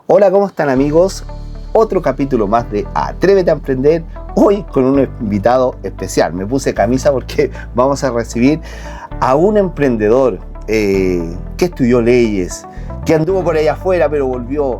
Hola, ¿cómo están amigos? Otro capítulo más de Atrévete a Emprender, hoy con un invitado especial. Me puse camisa porque vamos a recibir a un emprendedor que estudió leyes, que anduvo por allá afuera pero volvió.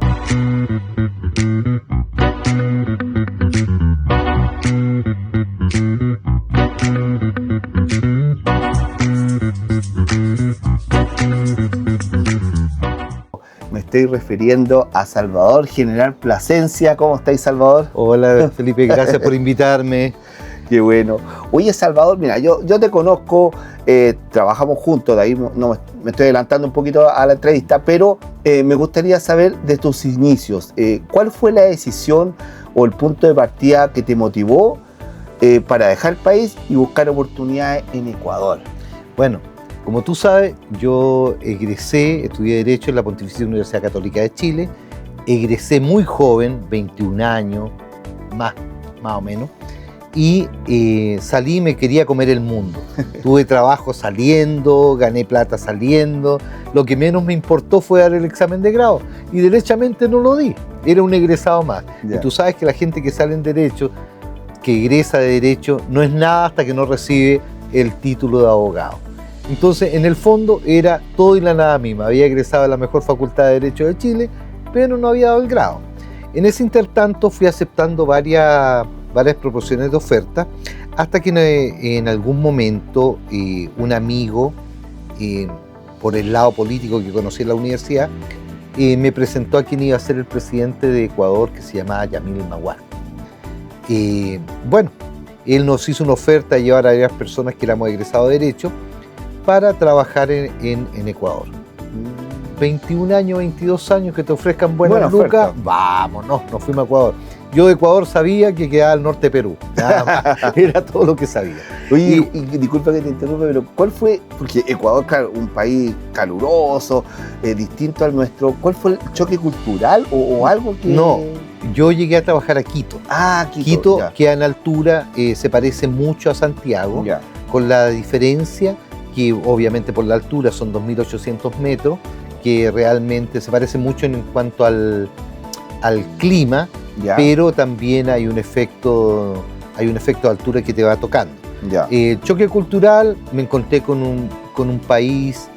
Me estoy refiriendo a Salvador General Plasencia. ¿Cómo estáis, Salvador? Hola, Felipe, gracias por invitarme. Qué bueno. Oye, Salvador, mira, yo te conozco, trabajamos juntos, de ahí no, me estoy adelantando un poquito a la entrevista, pero me gustaría saber de tus inicios. ¿Cuál fue la decisión o el punto de partida que te motivó para dejar el país y buscar oportunidades en Ecuador? Bueno, como tú sabes, yo estudié Derecho en la Pontificia Universidad Católica de Chile, egresé muy joven, 21 años, más o menos, y salí y me quería comer el mundo. Tuve trabajo saliendo, gané plata saliendo, lo que menos me importó fue dar el examen de grado, y derechamente no lo di, era un egresado más. Yeah. Y tú sabes que la gente que sale en Derecho, que egresa de Derecho, no es nada hasta que no recibe el título de abogado. Entonces, en el fondo, era todo y la nada misma. Había egresado a la mejor facultad de Derecho de Chile, pero no había dado el grado. En ese intertanto fui aceptando varias proposiciones de oferta, hasta que en algún momento un amigo, por el lado político que conocí en la universidad, me presentó a quien iba a ser el presidente de Ecuador, que se llamaba Yamil Maguad. Bueno, él nos hizo una oferta de llevar a varias personas que éramos egresados de Derecho para trabajar en Ecuador. 21 años, 22 años, que te ofrezcan buenas lucas, vámonos, nos fuimos a Ecuador. Yo de Ecuador sabía que quedaba al norte de Perú, nada más, era todo lo que sabía. Oye, y disculpa que te interrumpa, pero ¿cuál fue, porque Ecuador, claro, un país caluroso, distinto al nuestro, ¿cuál fue el choque cultural o algo que...? No, yo llegué a trabajar a Quito. Quito queda en altura, se parece mucho a Santiago, con la diferencia que obviamente por la altura son 2.800 metros, que realmente se parece mucho en cuanto al clima, pero también hay un efecto de altura que te va tocando. El choque cultural, me encontré con un país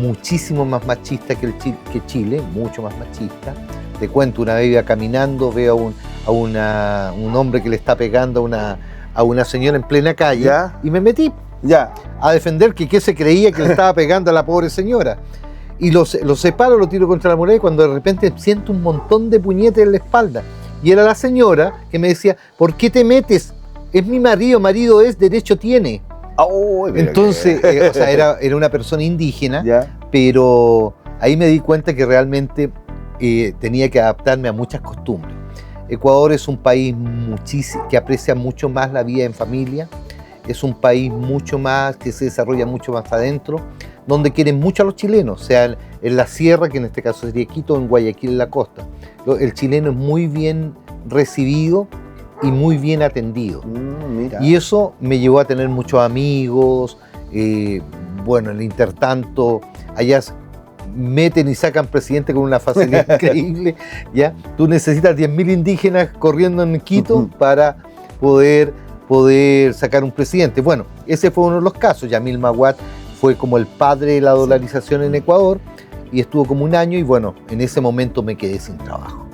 muchísimo más machista que Chile, mucho más machista. Te cuento, una vez iba caminando, veo a un hombre que le está pegando a una señora en plena calle, y me metí a defender que qué se creía que le estaba pegando a la pobre señora. Y lo separo, lo tiro contra la muralla, y cuando de repente siento un montón de puñetes en la espalda. Y era la señora que me decía, ¿por qué te metes? Es mi marido es, derecho tiene. Entonces, o sea, era una persona indígena, pero ahí me di cuenta que realmente tenía que adaptarme a muchas costumbres. Ecuador es un país que aprecia mucho más la vida en familia, es un país mucho más que se desarrolla mucho más adentro, donde quieren mucho a los chilenos, o sea, en la sierra, que en este caso sería Quito, en Guayaquil, en la costa. El chileno es muy bien recibido y muy bien atendido. Mira. Y eso me llevó a tener muchos amigos. Bueno, en el intertanto, allá meten y sacan presidente con una facilidad increíble. ¿Ya? Tú necesitas 10.000 indígenas corriendo en Quito para poder sacar un presidente. Bueno, ese fue uno de los casos. Yamil Maguad fue como el padre de la dolarización en Ecuador, y estuvo como un año, y bueno, en ese momento me quedé sin trabajo,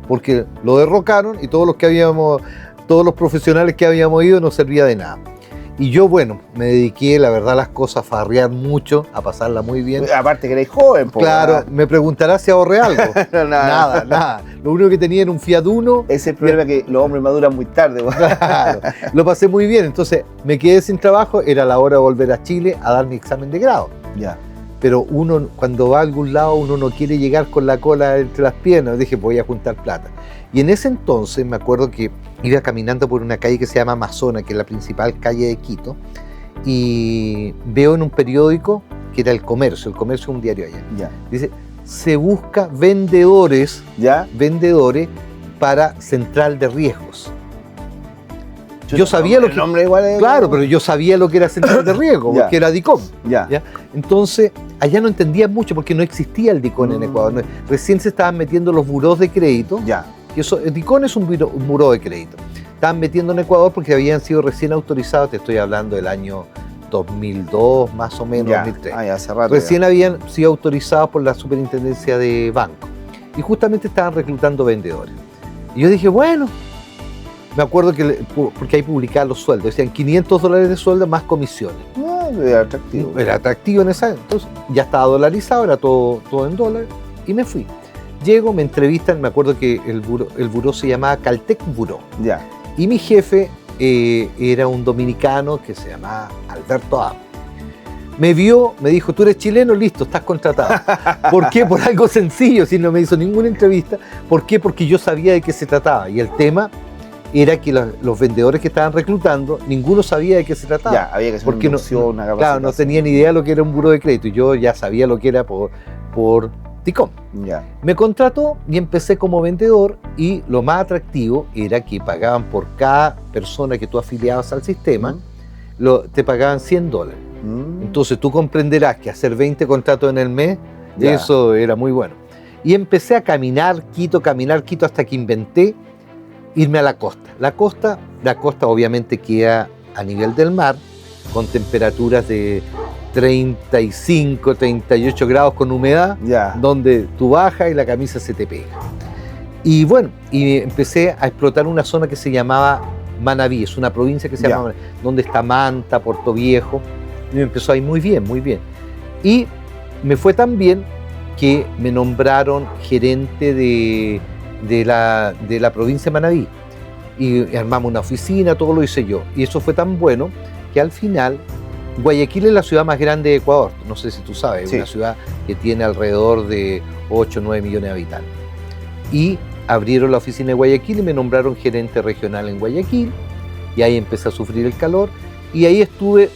porque lo derrocaron y todos los profesionales que habíamos ido no servía de nada. Y yo, bueno, me dediqué, la verdad, a las cosas, a farrear mucho, a pasarla muy bien. Aparte que eres joven, claro, me preguntarás si ahorré algo. Nada. Lo único que tenía era un Fiat Uno. Ese es el problema, que los hombres maduran muy tarde. Claro, lo pasé muy bien. Entonces me quedé sin trabajo, era la hora de volver a Chile a dar mi examen de grado. Pero uno, cuando va a algún lado, uno no quiere llegar con la cola entre las piernas. Dije, voy a juntar plata. Y en ese entonces me acuerdo que iba caminando por una calle que se llama Amazona, que es la principal calle de Quito, y veo en un periódico, que era El Comercio es un diario allá, dice, se busca vendedores para central de riesgos. Yo sabía lo que... nombre igual es... Claro, pero yo sabía lo que era central de riesgo, porque era DICOM. ¿Ya? Entonces, allá no entendía mucho porque no existía el DICOM en Ecuador. Recién se estaban metiendo los burós de crédito. El DICOM es un buró de crédito. Estaban metiendo en Ecuador porque habían sido recién autorizados, te estoy hablando del año 2002, más o menos, 2003. Hace rato, recién habían sido autorizados por la Superintendencia de Banco. Y justamente estaban reclutando vendedores. Y yo dije, bueno, me acuerdo que, porque ahí publicaban los sueldos, decían $500 de sueldo más comisiones. Era atractivo. Era atractivo en esa, entonces ya estaba dolarizado, era todo en dólares, y me fui. Llego, me entrevistan, me acuerdo que el buró se llamaba Caltech Buró. Y mi jefe era un dominicano que se llamaba Alberto A. Me vio, me dijo, tú eres chileno, listo, estás contratado. ¿Por qué? Por algo sencillo, si no me hizo ninguna entrevista. ¿Por qué? Porque yo sabía de qué se trataba. Y el tema era que los vendedores que estaban reclutando, ninguno sabía de qué se trataba. Había que hacer una inducción, una capacitación. Claro, no tenían idea de lo que era un buró de crédito. Y yo ya sabía lo que era por DICOM. Me contrató y empecé como vendedor, y lo más atractivo era que pagaban por cada persona que tú afiliabas al sistema, te pagaban $100. Entonces tú comprenderás que hacer 20 contratos en el mes, eso era muy bueno. Y empecé a caminar Quito hasta que inventé irme a la costa. La costa obviamente queda a nivel del mar, con temperaturas de 35, 38 grados con humedad, donde tú bajas y la camisa se te pega. Y bueno, y empecé a explotar una zona que se llamaba Manabí, es una provincia que se llama Manabí, donde está Manta, Puerto Viejo, y me empezó a ir muy bien, muy bien. Y me fue tan bien que me nombraron gerente de la provincia de Manabí, y armamos una oficina, todo lo hice yo, y eso fue tan bueno que al final Guayaquil es la ciudad más grande de Ecuador, no sé si tú sabes, es una ciudad que tiene alrededor de 8 o 9 millones de habitantes. Y abrieron la oficina de Guayaquil y me nombraron gerente regional en Guayaquil, y ahí empecé a sufrir el calor, y ahí estuve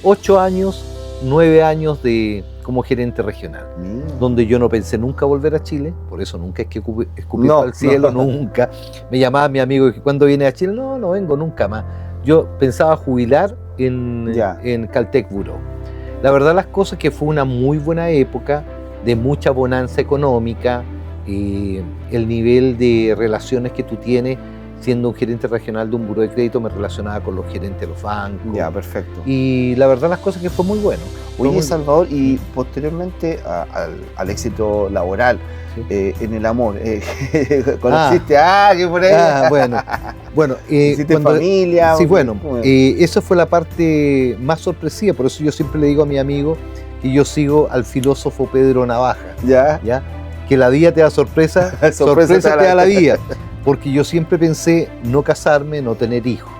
9 años como gerente regional, donde yo no pensé nunca volver a Chile, por eso nunca es que escupí al cielo, nunca. Me llamaba mi amigo y dije, ¿cuándo viene a Chile? No vengo nunca más. Yo pensaba jubilar en Caltech Buró. La verdad las cosas que fue una muy buena época, de mucha bonanza económica, el nivel de relaciones que tú tienes siendo un gerente regional de un buró de crédito, me relacionaba con los gerentes de los bancos. Perfecto. Y la verdad las cosas que fue muy bueno. Oye, Salvador, y posteriormente al éxito laboral, en el amor, ¿conociste a alguien por ahí? Bueno. ¿Hiciste familia? Sí, esa fue la parte más sorpresiva, por eso yo siempre le digo a mi amigo que yo sigo al filósofo Pedro Navaja. ¿Ya? Que la vida te da sorpresa, sorpresa te da la vida. Porque yo siempre pensé no casarme, no tener hijos.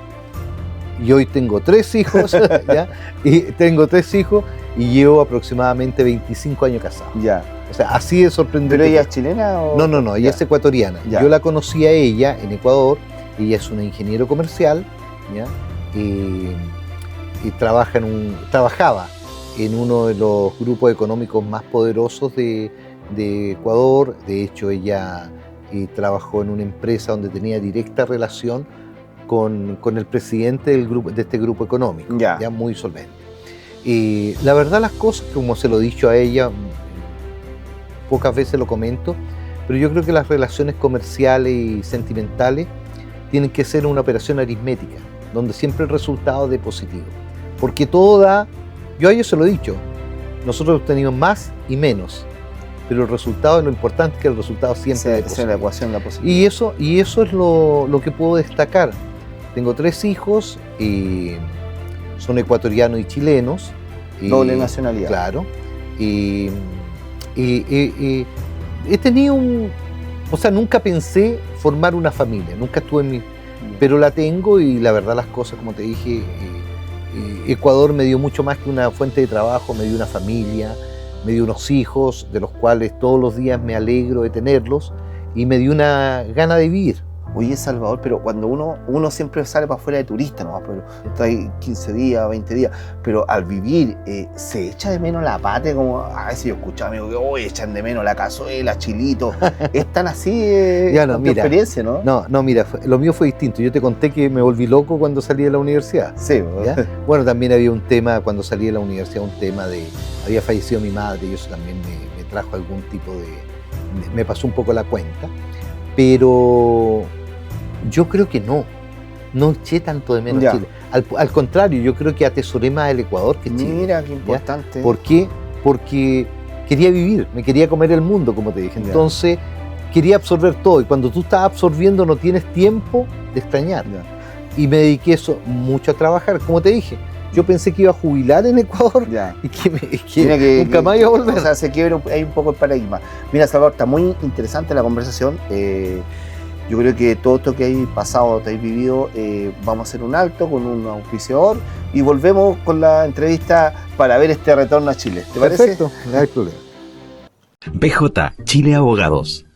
Y hoy tengo 3 hijos, y llevo aproximadamente 25 años casado. O sea, así de sorprendente. ¿Pero ella es chilena? No, ella es ecuatoriana. Yo la conocí a ella en Ecuador, ella es una ingeniero comercial, y trabajaba en uno de los grupos económicos más poderosos de Ecuador. De hecho, ella trabajó en una empresa donde tenía directa relación con el presidente de este grupo económico, ya muy solvente. Y la verdad las cosas, como se lo he dicho a ella, pocas veces lo comento, pero yo creo que las relaciones comerciales y sentimentales tienen que ser una operación aritmética, donde siempre el resultado dé positivo. Porque todo da, yo a ellos se lo he dicho, nosotros tenemos más y menos, pero el resultado, lo importante es que el resultado siempre es la ecuación, la posibilidad. Y eso es lo que puedo destacar. Tengo 3 hijos, son ecuatorianos y chilenos. Doble nacionalidad. Claro. Y he tenido nunca pensé formar una familia, nunca estuve pero la tengo, y la verdad las cosas, como te dije, Ecuador me dio mucho más que una fuente de trabajo, me dio una familia, me dio unos hijos de los cuales todos los días me alegro de tenerlos, y me dio una gana de vivir. Oye, Salvador, pero cuando uno siempre sale para afuera de turista, ¿no? Pero está ahí 15 días, 20 días, pero al vivir, ¿se echa de menos la patria? Como a veces yo escuchaba amigos que hoy echan de menos la cazuela, chilito. ¿Es tan así tu experiencia, no? No, mira, lo mío fue distinto. Yo te conté que me volví loco cuando salí de la universidad. Sí. ¿Ya? Bueno, también había un tema, cuando salí de la universidad, un tema de, había fallecido mi madre y eso también me trajo algún tipo de, me pasó un poco la cuenta, pero yo creo que no eché tanto de menos Chile. Al contrario, yo creo que atesoré más el Ecuador que Chile. Mira, qué importante. ¿Ya? ¿Por qué? Porque quería vivir, me quería comer el mundo, como te dije. Entonces, quería absorber todo. Y cuando tú estás absorbiendo, no tienes tiempo de extrañar. Y me dediqué mucho a trabajar, como te dije. Yo pensé que iba a jubilar en Ecuador y que nunca más iba a volver. O sea, se quiebra ahí un poco el paradigma. Mira, Salvador, está muy interesante la conversación. Yo creo que todo esto que hay pasado, que hay vivido, vamos a hacer un alto con un auspiciador y volvemos con la entrevista para ver este retorno a Chile. ¿Te parece? Perfecto, no hay problema. BJ Chile Abogados.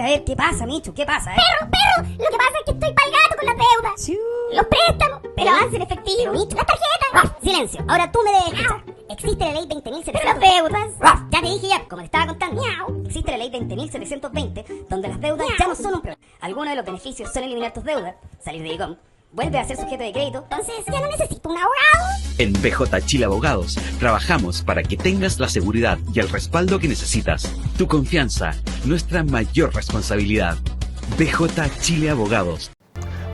A ver, ¿qué pasa, Michu? ¿Qué pasa? Perro, lo que pasa es que estoy pa'l gato con las deudas. Los préstamos, el avance en efectivo, Michu, las tarjetas. Silencio, ahora tú me debes escuchar. Existe la ley 20.720. Pero las deudas. Ya te dije ya, como te estaba contando. Existe la ley 20.720, donde las deudas ya no son un problema. Algunos de los beneficios son eliminar tus deudas, salir de ICOM, vuelve a ser sujeto de crédito, entonces ya no necesito un abogado. En BJ Chile Abogados trabajamos para que tengas la seguridad y el respaldo que necesitas. Tu confianza, nuestra mayor responsabilidad. BJ Chile Abogados.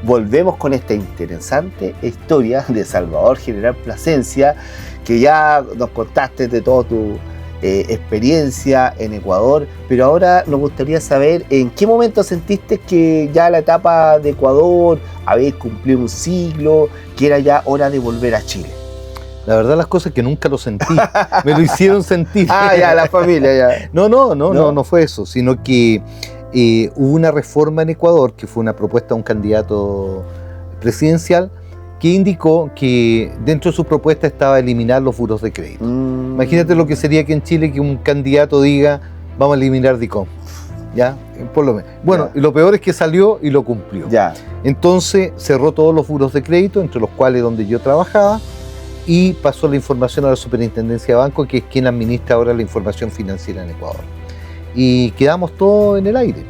Volvemos con esta interesante historia de Salvador General Plasencia, que ya nos contaste de toda tu experiencia en Ecuador, pero ahora nos gustaría saber en qué momento sentiste que ya la etapa de Ecuador, habéis cumplido un siglo, que era ya hora de volver a Chile. La verdad las cosas es que nunca lo sentí, me lo hicieron sentir. Ya, la familia ya. No fue eso, sino que hubo una reforma en Ecuador, que fue una propuesta de un candidato presidencial, que indicó que dentro de su propuesta estaba eliminar los buros de crédito. Imagínate lo que sería que en Chile que un candidato diga, vamos a eliminar DICOM. ¿Ya? Por lo menos. Bueno, y lo peor es que salió y lo cumplió. Entonces cerró todos los buros de crédito, entre los cuales donde yo trabajaba, y pasó la información a la Superintendencia de Banco, que es quien administra ahora la información financiera en Ecuador. Y quedamos todos en el aire.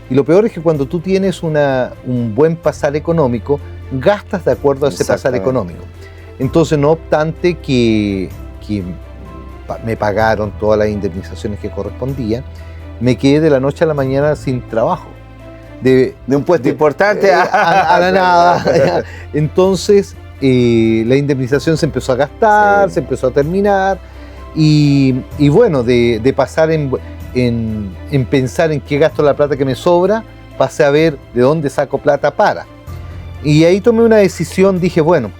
Y lo peor es que cuando tú tienes un buen pasar económico, gastas de acuerdo a ese pasar económico. Entonces, no obstante que me pagaron todas las indemnizaciones que correspondían, me quedé de la noche a la mañana sin trabajo. De un puesto importante a la nada. Entonces, la indemnización se empezó a gastar, se empezó a terminar, y bueno, de pasar en pensar en qué gasto la plata que me sobra, pasé a ver de dónde saco plata para. Y ahí tomé una decisión, dije, bueno,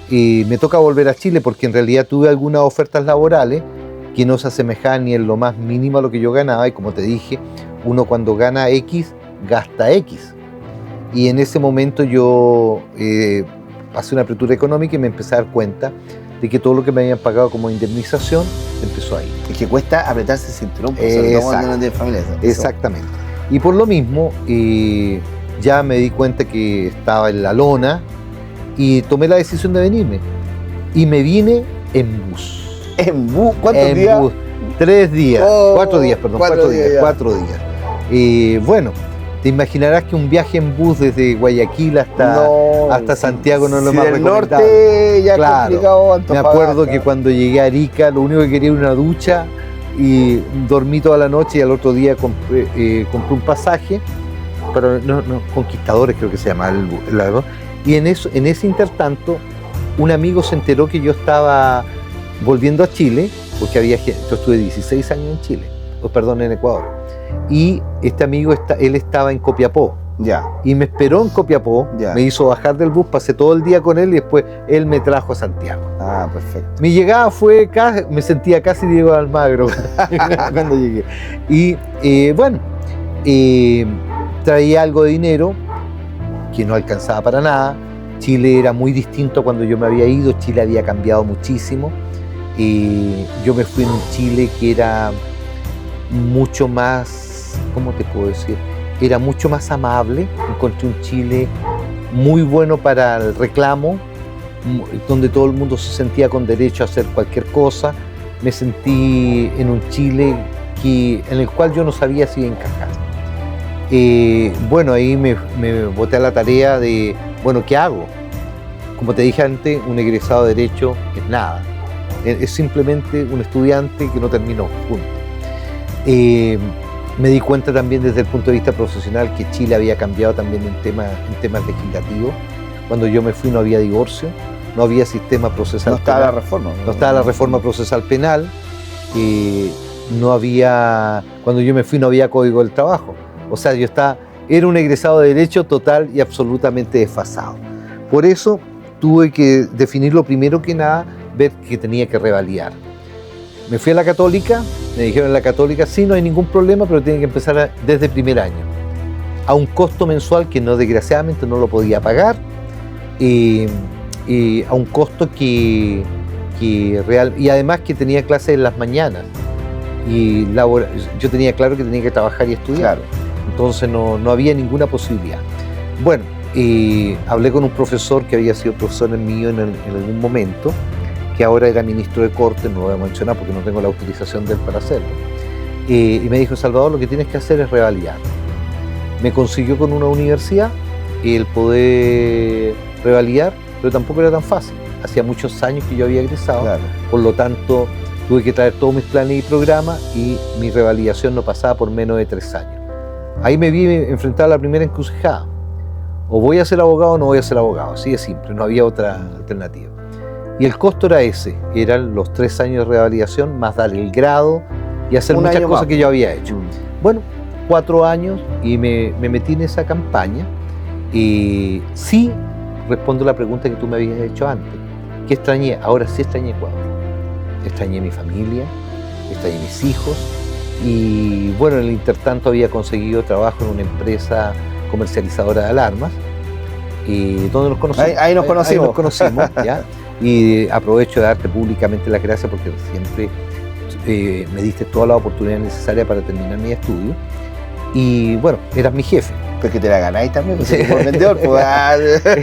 me toca volver a Chile, porque en realidad tuve algunas ofertas laborales que no se asemejaban ni en lo más mínimo a lo que yo ganaba, y como te dije, uno cuando gana X, gasta X. Y en ese momento yo pasé una apertura económica y me empecé a dar cuenta de que todo lo que me habían pagado como indemnización empezó ahí. Es que cuesta apretarse el cinturón, sobre todo cuando uno tiene familia. Exactamente. Y por lo mismo, ya me di cuenta que estaba en la lona y tomé la decisión de venirme. Y me vine en bus. ¿En bus? ¿Cuántos días? Bus. 3 días. 4 días, perdón. 4 días. Bueno, te imaginarás que un viaje en bus desde Guayaquil hasta Santiago no es lo más recomendable. Del norte ya complicado. Me acuerdo que cuando llegué a Arica, lo único que quería era una ducha, y dormí toda la noche, y al otro día compré un pasaje, pero no, Conquistadores creo que se llama y en ese intertanto un amigo se enteró que yo estaba volviendo a Chile, porque yo estuve 16 años en Chile, en Ecuador, y este amigo él estaba en Copiapó. Y me esperó en Copiapó, me hizo bajar del bus, pasé todo el día con él y después él me trajo a Santiago. Perfecto. Mi llegada fue me sentía casi Diego Almagro cuando llegué. Y bueno, traía algo de dinero que no alcanzaba para nada. Chile era muy distinto cuando yo me había ido, Chile había cambiado muchísimo. Yo me fui en un Chile que era mucho más, ¿cómo te puedo decir? Era mucho más amable. Encontré un Chile muy bueno para el reclamo, donde todo el mundo se sentía con derecho a hacer cualquier cosa. Me sentí en un Chile en el cual yo no sabía si encajar. Bueno, ahí me boté a la tarea de, bueno, ¿qué hago? Como te dije antes, un egresado de Derecho es nada. Es simplemente un estudiante que no terminó, punto. Me di cuenta también desde el punto de vista profesional que Chile había cambiado también en temas legislativos. Cuando yo me fui no había divorcio, no había sistema procesal penal. No estaba la reforma. No estaba la reforma procesal penal. No había, cuando yo me fui no había código del trabajo. O sea, era un egresado de Derecho total y absolutamente desfasado. Por eso tuve que definirlo primero que nada, ver que tenía que revalidar. Me fui a la Católica, me dijeron en la Católica, sí, no hay ningún problema, pero tiene que empezar desde el primer año. A un costo mensual que no, desgraciadamente no lo podía pagar, a un costo que real, y además que tenía clases en las mañanas. Y yo tenía claro que tenía que trabajar y estudiar. Claro. Entonces no había ninguna posibilidad. Bueno, hablé con un profesor que había sido profesor mío en algún momento, que ahora era ministro de Corte, no lo voy a mencionar porque no tengo la autorización de él para hacerlo. Y me dijo, Salvador, lo que tienes que hacer es revalidar. Me consiguió con una universidad el poder revalidar, pero tampoco era tan fácil. Hacía muchos años que yo había egresado, claro. Por lo tanto tuve que traer todos mis planes y programas y mi revalidación no pasaba por menos de 3 años. Ahí me vi enfrentado a la primera encrucijada. O voy a ser abogado o no voy a ser abogado, así de simple, no había otra alternativa. Y el costo era ese, eran los 3 años de revalidación, más dar el grado y hacer muchas cosas que yo había hecho. Bueno, 4 años y me metí en esa campaña. Y sí, respondo la pregunta que tú me habías hecho antes. ¿Qué extrañé? Ahora sí extrañé Ecuador. Extrañé mi familia, extrañé mis hijos. Y bueno, en el intertanto había conseguido trabajo en una empresa comercializadora de alarmas. ¿Dónde nos conocimos? Ahí nos conocimos. Ahí nos conocimos, ¿ya? Y aprovecho de darte públicamente las gracias porque siempre me diste toda la oportunidad necesaria para terminar mi estudio. Y bueno, eras mi jefe. Pues que te la ganáis también, pues, por vendedor, pues,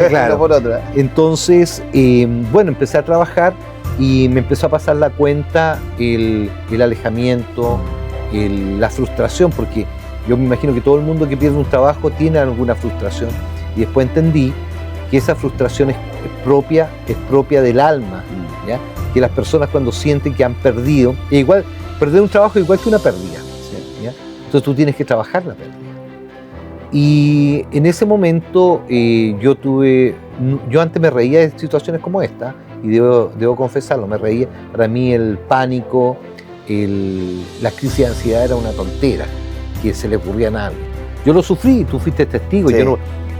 claro. No por otra. Entonces, bueno, empecé a trabajar y me empezó a pasar la cuenta el alejamiento, la frustración, porque yo me imagino que todo el mundo que pierde un trabajo tiene alguna frustración. Y después entendí que esa frustración es propia del alma, ¿ya? Que las personas cuando sienten que han perdido, igual, perder un trabajo es igual que una pérdida, ¿ya? Entonces tú tienes que trabajar la pérdida. Y en ese momento yo antes me reía de situaciones como esta, y debo confesarlo, me reía. Para mí el pánico, la crisis de ansiedad era una tontera que se le ocurría a nadie. Yo lo sufrí, tú fuiste testigo. Sí.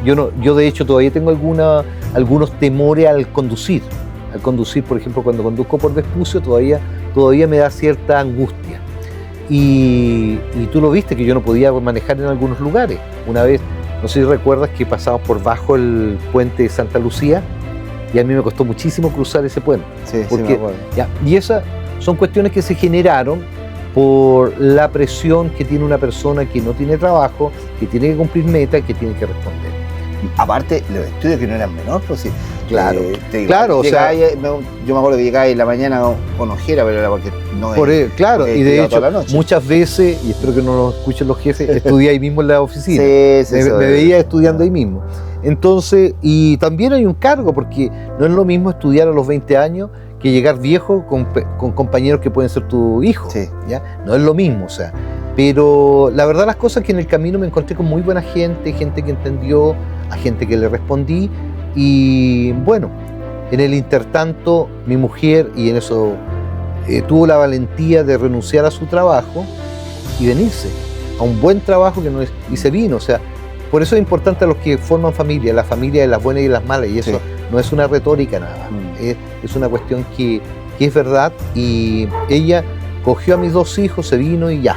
Yo de hecho todavía tengo algunos temores al conducir. Al conducir, por ejemplo, cuando conduzco por Vespucio todavía me da cierta angustia. Y tú lo viste, que yo no podía manejar en algunos lugares. Una vez, no sé si recuerdas que pasamos por bajo el puente de Santa Lucía y a mí me costó muchísimo cruzar ese puente. Sí, porque, sí me acuerdo. Y esas son cuestiones que se generaron por la presión que tiene una persona que no tiene trabajo, que tiene que cumplir metas, que tiene que responder. Aparte, los estudios que no eran menores, pues sí. Claro, claro. O sea, yo me acuerdo que llegaba en la mañana con ojera, pero era porque no claro, y de hecho, muchas veces, y espero que no nos escuchen los jefes, estudié ahí mismo en la oficina. Sí, me veía estudiando ahí mismo. Entonces, y también hay un cargo, porque no es lo mismo estudiar a los 20 años que llegar viejo con compañeros que pueden ser tu hijo. Sí. ¿Ya? No es lo mismo, o sea. Pero la verdad las cosas es que en el camino me encontré con muy buena gente que entendió, a gente que le respondí. Y bueno, en el intertanto mi mujer, y en eso tuvo la valentía de renunciar a su trabajo y venirse a un buen trabajo que no es, y se vino. O sea, por eso es importante a los que forman familia, la familia de las buenas y las malas, y eso sí. No es una retórica nada, es una cuestión que es verdad. Y ella cogió a mis 2 hijos, se vino y ya.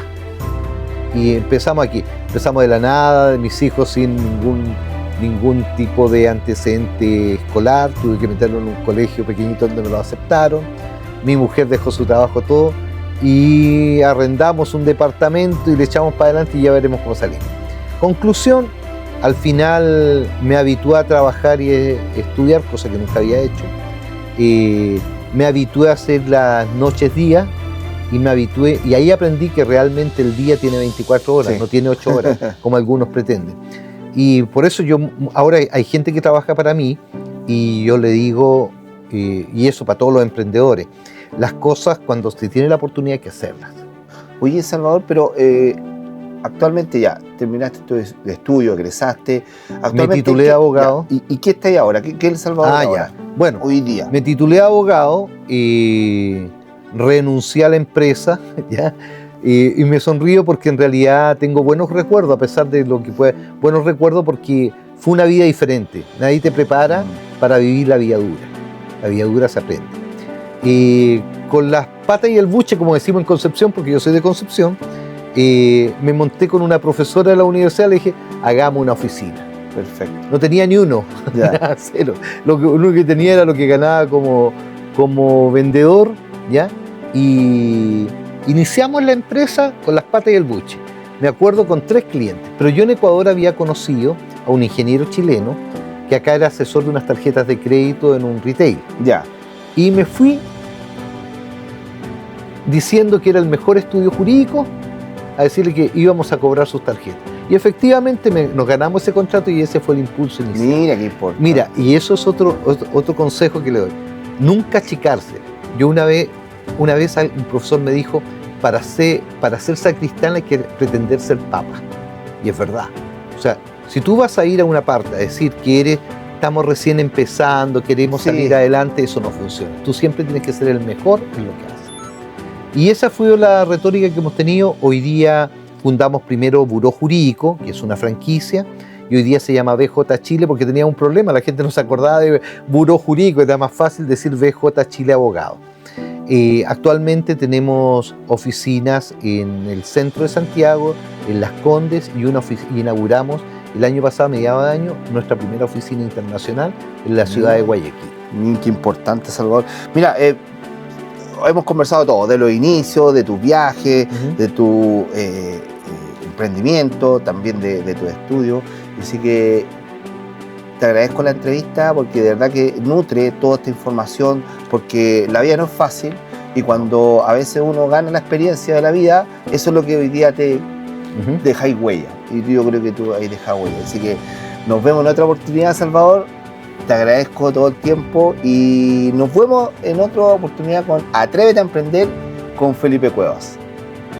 Y empezamos aquí, empezamos de la nada, de mis hijos sin ningún tipo de antecedente escolar, tuve que meterlo en un colegio pequeñito donde me lo aceptaron. Mi mujer dejó su trabajo todo y arrendamos un departamento y le echamos para adelante y ya veremos cómo salimos. Conclusión, al final me habitué a trabajar y estudiar, cosa que nunca había hecho. Me habitué a hacer las noches día y me habitué, y ahí aprendí que realmente el día tiene 24 horas, sí, no tiene 8 horas, como algunos pretenden. Y por eso ahora hay gente que trabaja para mí y yo le digo, y eso para todos los emprendedores, las cosas cuando se tiene la oportunidad hay que hacerlas. Oye, Salvador, pero actualmente ya terminaste tu estudio, egresaste. Me titulé de abogado. ¿Y qué está ahí ahora? ¿Qué es El Salvador ahora? Ya. Bueno, hoy día. Me titulé de abogado y renuncié a la empresa, ¿ya? Y me sonrío porque en realidad tengo buenos recuerdos, a pesar de lo que fue. Buenos recuerdos porque fue una vida diferente. Nadie te prepara para vivir la vida dura. La vida dura se aprende. Y con las patas y el buche, como decimos en Concepción, porque yo soy de Concepción, me monté con una profesora de la universidad, le dije, hagamos una oficina. Perfecto. No tenía ni uno, cero. Lo único que tenía era lo que ganaba como vendedor, ¿ya? Y iniciamos la empresa con las patas y el buche. Me acuerdo con 3 clientes, pero yo en Ecuador había conocido a un ingeniero chileno que acá era asesor de unas tarjetas de crédito en un retail. Ya. Y me fui diciendo que era el mejor estudio jurídico a decirle que íbamos a cobrar sus tarjetas. Y efectivamente nos ganamos ese contrato y ese fue el impulso inicial. Mira qué importante. Mira, y eso es otro consejo que le doy. Nunca achicarse. Yo una vez un profesor me dijo, para ser sacristán hay que pretender ser papa. Y es verdad. O sea, si tú vas a ir a una parte a decir que estamos recién empezando, queremos salir adelante, eso no funciona. Tú siempre tienes que ser el mejor en lo que haces. Y esa fue la retórica que hemos tenido. Hoy día fundamos primero Buró Jurídico, que es una franquicia, y hoy día se llama BJ Chile porque tenía un problema, la gente no se acordaba de Buró Jurídico, era más fácil decir BJ Chile Abogado. Actualmente tenemos oficinas en el centro de Santiago, en Las Condes, y inauguramos el año pasado, a mediados de año, nuestra primera oficina internacional en la ciudad de Guayaquil. Qué importante, Salvador. Mira, hemos conversado todo, de los inicios, de tus viajes, de tu emprendimiento, también de tu estudio. Así que te agradezco la entrevista porque de verdad que nutre toda esta información, porque la vida no es fácil y cuando a veces uno gana la experiencia de la vida, eso es lo que hoy día te deja huella. Y yo creo que tú ahí dejas huella. Así que nos vemos en otra oportunidad, Salvador. Te agradezco todo el tiempo y nos vemos en otra oportunidad con Atrévete a Emprender con Felipe Cuevas.